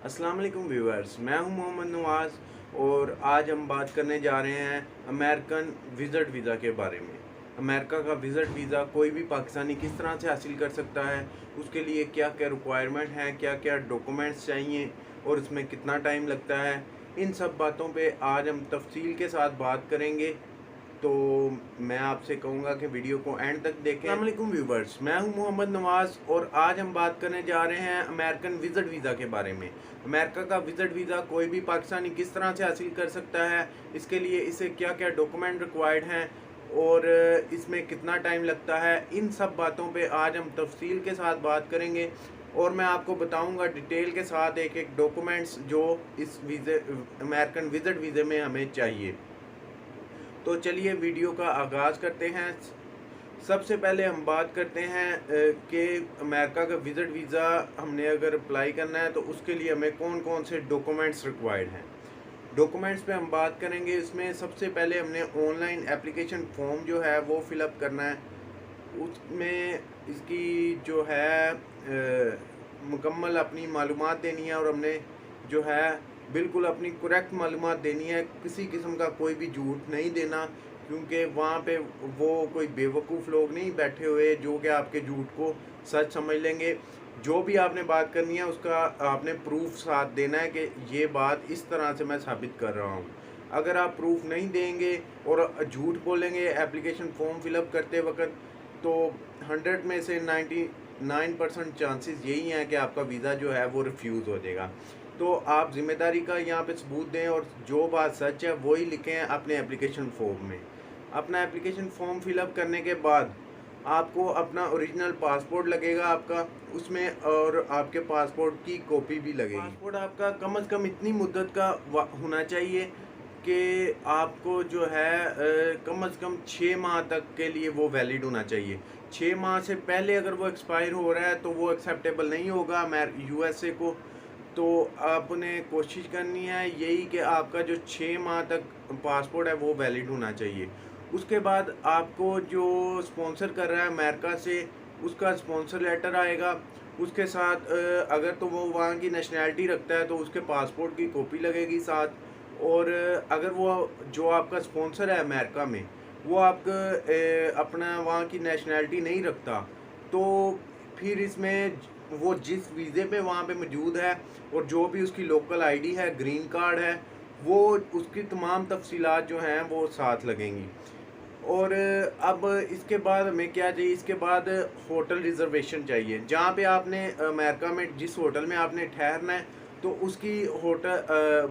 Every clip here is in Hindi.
अस्सलाम वालेकुम व्यूअर्स, मैं हूं मोहम्मद नवाज़ और आज हम बात करने जा रहे हैं अमेरिकन विज़िट वीज़ा के बारे में। अमेरिका का विज़िट वीज़ा कोई भी पाकिस्तानी किस तरह से हासिल कर सकता है, उसके लिए क्या क्या रिक्वायरमेंट हैं, क्या क्या डॉक्यूमेंट्स चाहिए और इसमें कितना टाइम लगता है, इन सब बातों पे आज हम तफसील के साथ बात करेंगे। तो मैं आपसे कहूँगा कि वीडियो को एंड तक देखें। अस्सलाम वालेकुम व्यूवर्स, मैं हूं मोहम्मद नवाज़ और आज हम बात करने जा रहे हैं अमेरिकन विज़िट वीज़ा के बारे में। अमेरिका का विज़िट वीज़ा कोई भी पाकिस्तानी किस तरह से हासिल कर सकता है, इसके लिए इसे क्या क्या डॉक्यूमेंट रिक्वायर्ड हैं और इसमें कितना टाइम लगता है, इन सब बातों पे आज हम तफसील के साथ बात करेंगे और मैं आपको बताऊंगा डिटेल के साथ एक एक डॉक्यूमेंट्स जो इस वीज़े अमेरिकन विज़िट वीज़े में हमें चाहिए। तो चलिए वीडियो का आगाज़ करते हैं। सबसे पहले हम बात करते हैं कि अमेरिका का विज़िट वीज़ा हमने अगर अप्लाई करना है तो उसके लिए हमें कौन कौन से डॉक्यूमेंट्स रिक्वायर्ड हैं। डॉक्यूमेंट्स पे हम बात करेंगे। इसमें सबसे पहले हमने ऑनलाइन एप्लीकेशन फॉर्म जो है वो फिलअप करना है। उसमें इसकी जो है मुकम्मल अपनी मालूमात देनी है और हमने जो है बिल्कुल अपनी करेक्ट मालूमात देनी है, किसी किस्म का कोई भी झूठ नहीं देना, क्योंकि वहाँ पे वो कोई बेवकूफ़ लोग नहीं बैठे हुए जो कि आपके झूठ को सच समझ लेंगे। जो भी आपने बात करनी है उसका आपने प्रूफ साथ देना है कि ये बात इस तरह से मैं साबित कर रहा हूँ। अगर आप प्रूफ नहीं देंगे और झूठ बोलेंगे एप्लीकेशन फॉर्म फिलअप करते वक्त, तो 100 में से 99% चांसेस यही हैं कि आपका वीज़ा जो है वो रिफ्यूज़ हो जाएगा। तो आप ज़िम्मेदारी का यहाँ पे सबूत दें और जो बात सच है वही लिखें अपने एप्लीकेशन फॉर्म में। अपना एप्लीकेशन फॉर्म फिलअप करने के बाद आपको अपना ओरिजिनल पासपोर्ट लगेगा आपका उसमें, और आपके पासपोर्ट की कॉपी भी लगेगी। पासपोर्ट आपका कम से कम इतनी मुद्दत का होना चाहिए कि आपको जो है कम से कम 6 माह तक के लिए वो वैलिड होना चाहिए। 6 माह से पहले अगर वो एक्सपायर हो रहा है तो वो एक्सेप्टेबल नहीं होगा यूएसए को। तो आपने कोशिश करनी है यही कि आपका जो 6 माह तक पासपोर्ट है वो वैलिड होना चाहिए। उसके बाद आपको जो स्पॉन्सर कर रहा है अमेरिका से, उसका स्पॉन्सर लेटर आएगा। उसके साथ अगर तो वो वहाँ की नेशनैलिटी रखता है तो उसके पासपोर्ट की कॉपी लगेगी साथ। और अगर वो जो आपका स्पॉन्सर है अमेरिका में वो आपका अपना वहाँ की नेशनैलिटी नहीं रखता, तो फिर इसमें वो जिस वीज़े पे वहाँ पे मौजूद है और जो भी उसकी लोकल आईडी है, ग्रीन कार्ड है, वो उसकी तमाम तफसीलात जो हैं वो साथ लगेंगी। और अब इसके बाद हमें क्या चाहिए, इसके बाद होटल रिज़र्वेशन चाहिए। जहाँ पे आपने अमेरिका में जिस होटल में आपने ठहरना है तो उसकी होटल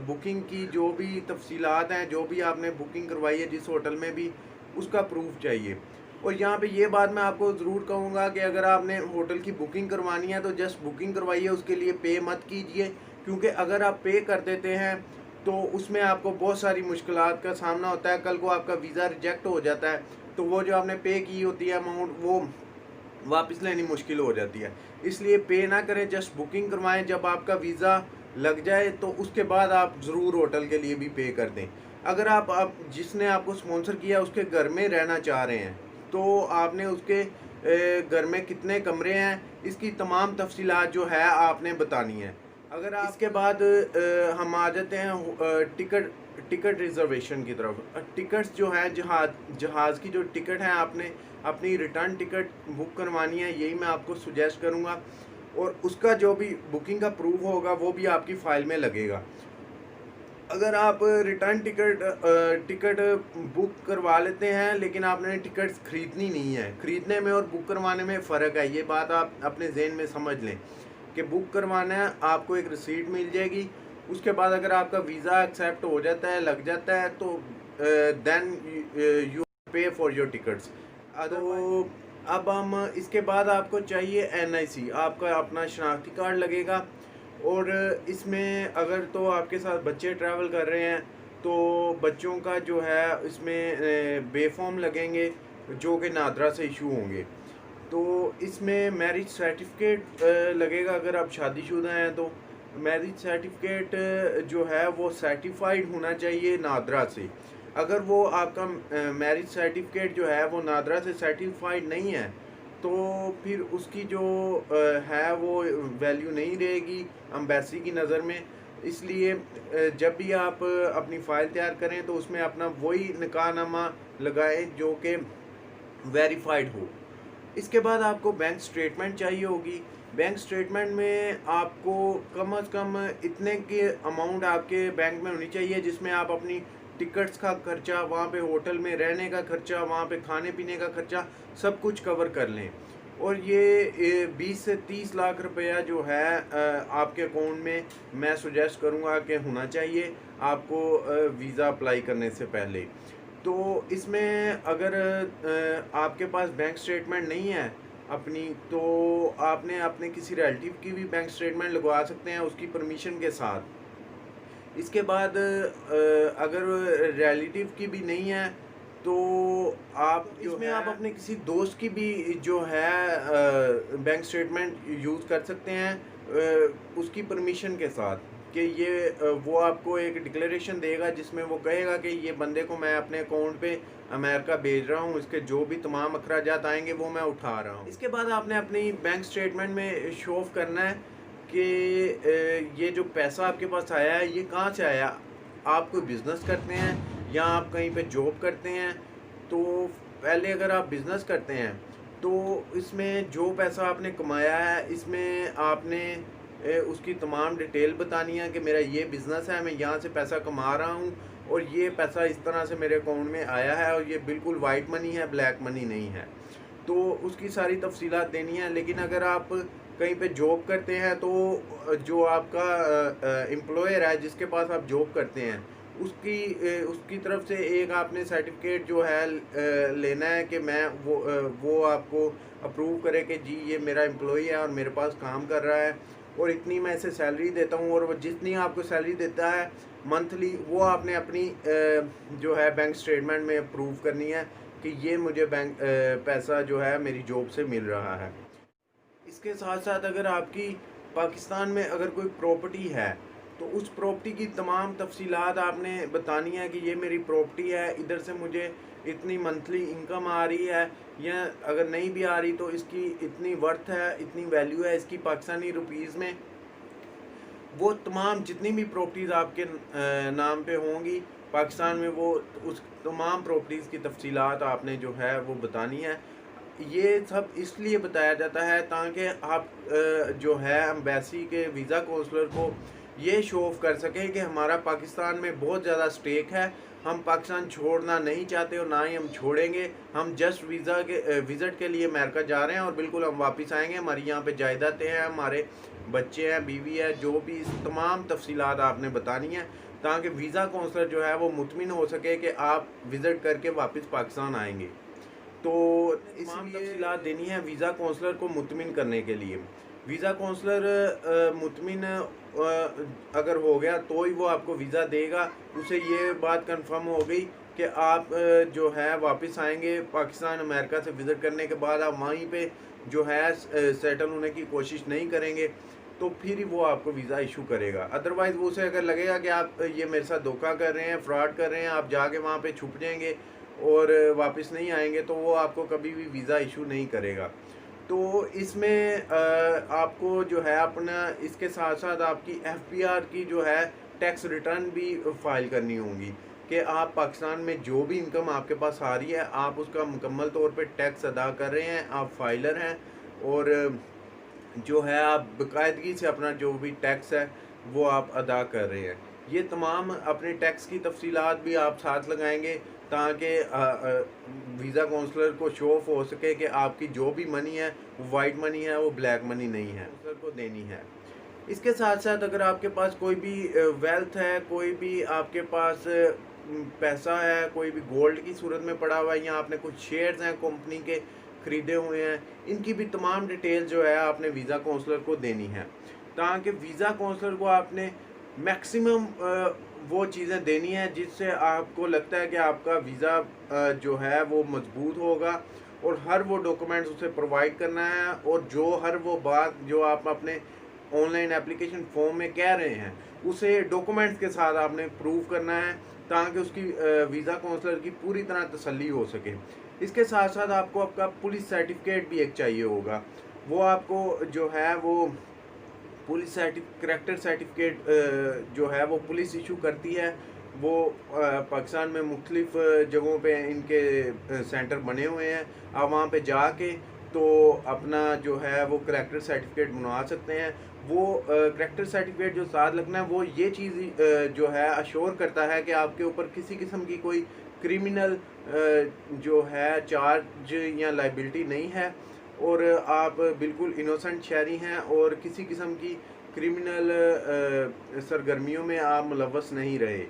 बुकिंग की जो भी तफसीलात हैं, जो भी आपने बुकिंग करवाई है जिस होटल में भी, उसका प्रूफ चाहिए। और यहाँ पे ये बात मैं आपको ज़रूर कहूँगा कि अगर आपने होटल की बुकिंग करवानी है तो जस्ट बुकिंग करवाइए, उसके लिए पे मत कीजिए, क्योंकि अगर आप पे कर देते हैं तो उसमें आपको बहुत सारी मुश्किलात का सामना होता है। कल को आपका वीज़ा रिजेक्ट हो जाता है तो वो जो आपने पे की होती है अमाउंट वो वापस लेनी मुश्किल हो जाती है। इसलिए पे ना करें, जस्ट बुकिंग करवाएं। जब आपका वीज़ा लग जाए तो उसके बाद आप ज़रूर होटल के लिए भी पे कर दें। अगर आप जिसने आपको स्पॉन्सर किया उसके घर में रहना चाह रहे हैं तो आपने उसके घर में कितने कमरे हैं, इसकी तमाम तफसीलात जो है आपने बतानी है। अगर आप इसके बाद हम आ जाते हैं टिकट रिज़र्वेशन की तरफ। टिकट्स जो हैं जहाज़ की जो टिकट है आपने अपनी रिटर्न टिकट बुक करवानी है, यही मैं आपको सुजेस्ट करूँगा। और उसका जो भी बुकिंग का प्रूफ होगा वो भी आपकी फ़ाइल में लगेगा। अगर आप रिटर्न टिकट बुक करवा लेते हैं लेकिन आपने टिकट्स ख़रीदनी नहीं है, ख़रीदने में और बुक करवाने में फ़र्क है, ये बात आप अपने जहन में समझ लें कि बुक करवाना है आपको एक रिसीट मिल जाएगी। उसके बाद अगर आपका वीज़ा एक्सेप्ट हो जाता है, लग जाता है, तो देन यू पे फॉर योर टिकट्स। तो अब हम इसके बाद आपको चाहिए एनआईसी, आपका अपना शनाख्ती कार्ड लगेगा। और इसमें अगर तो आपके साथ बच्चे ट्रैवल कर रहे हैं तो बच्चों का जो है इसमें बे फॉर्म लगेंगे जो कि नादरा से इशू होंगे। तो इसमें मैरिज सर्टिफिकेट लगेगा। अगर आप शादीशुदा हैं तो मैरिज सर्टिफिकेट जो है वो सर्टिफाइड होना चाहिए नादरा से। अगर वो आपका मैरिज सर्टिफिकेट जो है वो नादरा से सर्टिफाइड नहीं है तो फिर उसकी जो है वो वैल्यू नहीं रहेगी एम्बेसी की नज़र में। इसलिए जब भी आप अपनी फ़ाइल तैयार करें तो उसमें अपना वही निकाहनामा लगाएं जो कि वेरीफाइड हो। इसके बाद आपको बैंक स्टेटमेंट चाहिए होगी। बैंक स्टेटमेंट में आपको कम से कम इतने की अमाउंट आपके बैंक में होनी चाहिए जिसमें आप अपनी टिकट्स का खर्चा, वहाँ पे होटल में रहने का खर्चा, वहाँ पे खाने पीने का खर्चा सब कुछ कवर कर लें। और ये 20 से 30 लाख रुपया जो है आपके अकाउंट में मैं सुजेस्ट करूँगा कि होना चाहिए आपको वीज़ा अप्लाई करने से पहले। तो इसमें अगर आपके पास बैंक स्टेटमेंट नहीं है अपनी, तो आपने अपने किसी रिलेटिव की भी बैंक स्टेटमेंट लगवा सकते हैं उसकी परमिशन के साथ। इसके बाद अगर रिलेटिव की भी नहीं है तो आप इसमें आप अपने किसी दोस्त की भी जो है बैंक स्टेटमेंट यूज़ कर सकते हैं उसकी परमिशन के साथ कि ये वो आपको एक डिक्लेरेशन देगा जिसमें वो कहेगा कि ये बंदे को मैं अपने अकाउंट पे अमेरिका भेज रहा हूँ, इसके जो भी तमाम अखराजात आएंगे वो मैं उठा रहा हूँ। इसके बाद आपने अपनी बैंक स्टेटमेंट में शो ऑफ करना है कि ये जो पैसा आपके पास आया है ये कहाँ से आया। आप कोई बिज़नेस करते हैं या आप कहीं पे जॉब करते हैं? तो पहले अगर आप बिज़नेस करते हैं तो इसमें जो पैसा आपने कमाया है इसमें आपने उसकी तमाम डिटेल बतानी है कि मेरा ये बिज़नेस है, मैं यहाँ से पैसा कमा रहा हूँ और ये पैसा इस तरह से मेरे अकाउंट में आया है और ये बिल्कुल वाइट मनी है, ब्लैक मनी नहीं है। तो उसकी सारी तफसीलात देनी है। लेकिन अगर आप कहीं पे जॉब करते हैं तो जो आपका एम्प्लॉयर है जिसके पास आप जॉब करते हैं उसकी तरफ से एक आपने सर्टिफिकेट जो है लेना है कि मैं वो आपको अप्रूव करे कि जी ये मेरा एम्प्लॉई है और मेरे पास काम कर रहा है और इतनी मैं इसे सैलरी देता हूँ, और वो जितनी आपको सैलरी देता है मंथली वो आपने अपनी जो है बैंक स्टेटमेंट में अप्रूव करनी है कि ये मुझे बैंक पैसा जो है मेरी जॉब से मिल रहा है। इसके साथ साथ अगर आपकी पाकिस्तान में अगर कोई प्रॉपर्टी है तो उस प्रॉपर्टी की तमाम तफसीलात आपने बतानी है कि ये मेरी प्रॉपर्टी है, इधर से मुझे इतनी मंथली इनकम आ रही है, या अगर नहीं भी आ रही तो इसकी इतनी वर्थ है, इतनी वैल्यू है इसकी पाकिस्तानी रुपीज़ में। वो तमाम जितनी भी प्रॉपर्टीज़ आपके नाम पे होंगी पाकिस्तान में, वो उस तमाम प्रॉपर्टीज़ की तफसीलात आपने जो है वो बतानी है। ये सब इसलिए बताया जाता है ताकि आप जो है एम्बेसी के वीज़ा काउंसलर को ये शो ऑफ कर सकें कि हमारा पाकिस्तान में बहुत ज़्यादा स्टेक है, हम पाकिस्तान छोड़ना नहीं चाहते और ना ही हम छोड़ेंगे। हम जस्ट वीज़ा के विज़िट के लिए अमेरिका जा रहे हैं और बिल्कुल हम वापस आएंगे। हमारी यहाँ पे जायदादें हैं, हमारे बच्चे हैं, बीवी है, जो भी इस तमाम तफसीलात आपने बतानी है ताकि वीज़ा काउंसलर जो है वो मुतमिन हो सके कि आप विज़िट करके वापस पाकिस्तान आएंगे। तो तमाम तफसीलात देनी है वीज़ा काउंसलर को मुतमिन करने के लिए। वीज़ा काउंसलर मुतमिन अगर हो गया तो ही वो आपको वीज़ा देगा। उसे ये बात कंफर्म हो गई कि आप जो है वापस आएंगे पाकिस्तान अमेरिका से विज़िट करने के बाद, आप वहीं पे जो है सेटल होने की कोशिश नहीं करेंगे तो फिर ही वो आपको वीज़ा इशू करेगा। अदरवाइज़ वो उसे अगर लगेगा कि आप ये मेरे साथ धोखा कर रहे हैं, फ्रॉड कर रहे हैं, आप जाके वहाँ पे छुप जाएंगे और वापस नहीं आएंगे, तो वो आपको कभी भी वीज़ा इशू नहीं करेगा। तो इसमें आपको जो है अपना इसके साथ साथ आपकी एफबीआर की जो है टैक्स रिटर्न भी फाइल करनी होगी कि आप पाकिस्तान में जो भी इनकम आपके पास आ रही है आप उसका मुकम्मल तौर पे टैक्स अदा कर रहे हैं, आप फाइलर हैं और जो है आप बाकायदगी से अपना जो भी टैक्स है वो आप अदा कर रहे हैं। ये तमाम अपने टैक्स की तफसीलात भी आप साथ लगाएंगे ताकि वीज़ा काउंसलर को शो ऑफ हो सके कि आपकी जो भी मनी है वो वाइट मनी है, वो ब्लैक मनी नहीं है, काउंसलर को देनी है। इसके साथ साथ अगर आपके पास कोई भी वेल्थ है, कोई भी आपके पास पैसा है, कोई भी गोल्ड की सूरत में पड़ा हुआ है या आपने कुछ शेयर्स हैं कंपनी के ख़रीदे हुए हैं, इनकी भी तमाम डिटेल जो है आपने वीज़ा काउंसलर को देनी है ताकि वीज़ा काउंसलर को आपने मैक्सिमम वो चीज़ें देनी है जिससे आपको लगता है कि आपका वीज़ा जो है वो मजबूत होगा, और हर वो डॉक्यूमेंट्स उसे प्रोवाइड करना है और जो हर वो बात जो आप अपने ऑनलाइन एप्लीकेशन फॉर्म में कह रहे हैं उसे डॉक्यूमेंट्स के साथ आपने प्रूव करना है ताकि उसकी वीज़ा काउंसलर की पूरी तरह तसल्ली हो सके। इसके साथ साथ आपको आपका पुलिस सर्टिफिकेट भी एक चाहिए होगा। वो आपको जो है वो पुलिस करैक्टर सर्टिफिकेट जो है वो पुलिस इशू करती है। वो पाकिस्तान में मुख्तलिफ जगहों पे इनके सेंटर बने हुए हैं। आप वहाँ पे जाके तो अपना जो है वो करैक्टर सर्टिफिकेट बनवा सकते हैं। वो करैक्टर सर्टिफिकेट जो साथ लगना है वो ये चीज़ जो है अश्योर करता है कि आपके ऊपर किसी किस्म की कोई क्रिमिनल जो है चार्ज या लाइबिलिटी नहीं है, और आप बिल्कुल इनोसेंट शहरी हैं और किसी किस्म की क्रिमिनल सरगर्मियों में आप मुलव्वस नहीं रहे।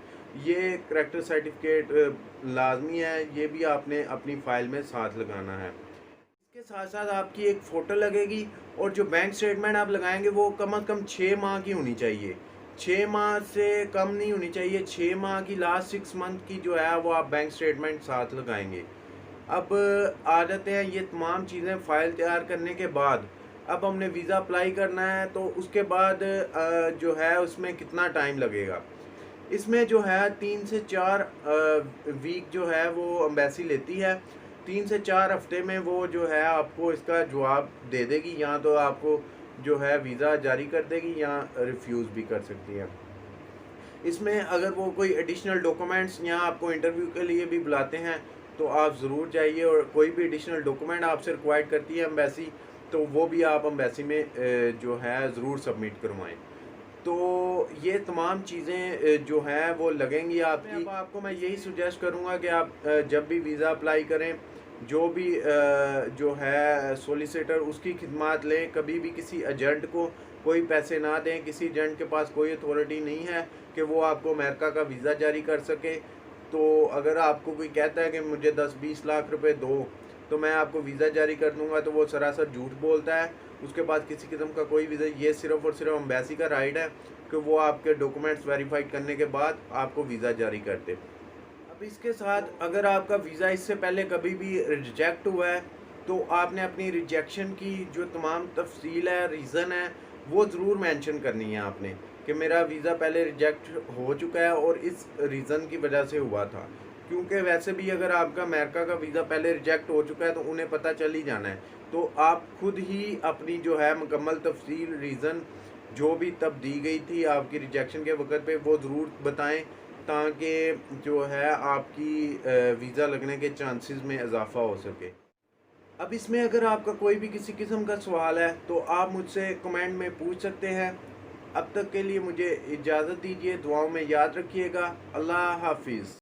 ये करैक्टर सर्टिफिकेट लाजमी है, ये भी आपने अपनी फ़ाइल में साथ लगाना है। इसके साथ साथ आपकी एक फ़ोटो लगेगी, और जो बैंक स्टेटमेंट आप लगाएंगे वो कम से कम 6 माह की होनी चाहिए। 6 माह से कम नहीं होनी चाहिए। 6 माह की लास्ट 6 मंथ की जो है वो आप बैंक स्टेटमेंट साथ लगाएंगे। अब आ जाते हैं ये तमाम चीज़ें फ़ाइल तैयार करने के बाद, अब हमने वीज़ा अप्लाई करना है तो उसके बाद जो है उसमें कितना टाइम लगेगा। इसमें जो है 3 से 4 वीक जो है वो एम्बेसी लेती है। 3 से 4 हफ्ते में वो जो है आपको इसका जवाब दे देगी, या तो आपको जो है वीज़ा जारी कर देगी या रिफ्यूज़ भी कर सकती है। इसमें अगर वो कोई एडिशनल डॉक्यूमेंट्स या आपको इंटरव्यू के लिए भी बुलाते हैं तो आप ज़रूर जाइए, और कोई भी एडिशनल डॉक्यूमेंट आपसे रिक्वायर्ड करती है एम्बेसी तो वो भी आप एम्बेसी में जो है ज़रूर सबमिट करवाएं। तो ये तमाम चीज़ें जो हैं वो लगेंगी आपकी। अब आपको मैं यही सुजेस्ट करूँगा कि आप जब भी वीज़ा अप्लाई करें, जो भी जो है सोलिसिटर उसकी खिदमात लें। कभी भी किसी एजेंट को कोई पैसे ना दें। किसी एजेंट के पास कोई अथॉरिटी नहीं है कि वो आपको अमेरिका का वीज़ा जारी कर सके। तो अगर आपको कोई कहता है कि मुझे 10-20 लाख रुपए दो तो मैं आपको वीज़ा जारी कर दूंगा, तो वो सरासर झूठ बोलता है। उसके पास किसी किस्म का कोई वीज़ा, ये सिर्फ़ और सिर्फ एम्बेसी का राइट है कि वो आपके डॉक्यूमेंट्स वेरीफाइड करने के बाद आपको वीज़ा जारी कर दे। अब इसके साथ अगर आपका वीज़ा इससे पहले कभी भी रिजेक्ट हुआ है तो आपने अपनी रिजेक्शन की जो तमाम तफसील है, रीज़न है, वो ज़रूर मेंशन करनी है आपने कि मेरा वीज़ा पहले रिजेक्ट हो चुका है और इस रीज़न की वजह से हुआ था। क्योंकि वैसे भी अगर आपका अमेरिका का वीज़ा पहले रिजेक्ट हो चुका है तो उन्हें पता चल ही जाना है। तो आप खुद ही अपनी जो है मुकम्मल तफसील, रीज़न जो भी तब दी गई थी आपकी रिजेक्शन के वक़्त पे, वो ज़रूर बताएं ताकि जो है आपकी वीज़ा लगने के चांसेस में इजाफ़ा हो सके। अब इसमें अगर आपका कोई भी किसी किस्म का सवाल है तो आप मुझसे कमेंट में पूछ सकते हैं। अब तक के लिए मुझे इजाज़त दीजिए। दुआओं में याद रखिएगा। अल्लाह हाफिज़।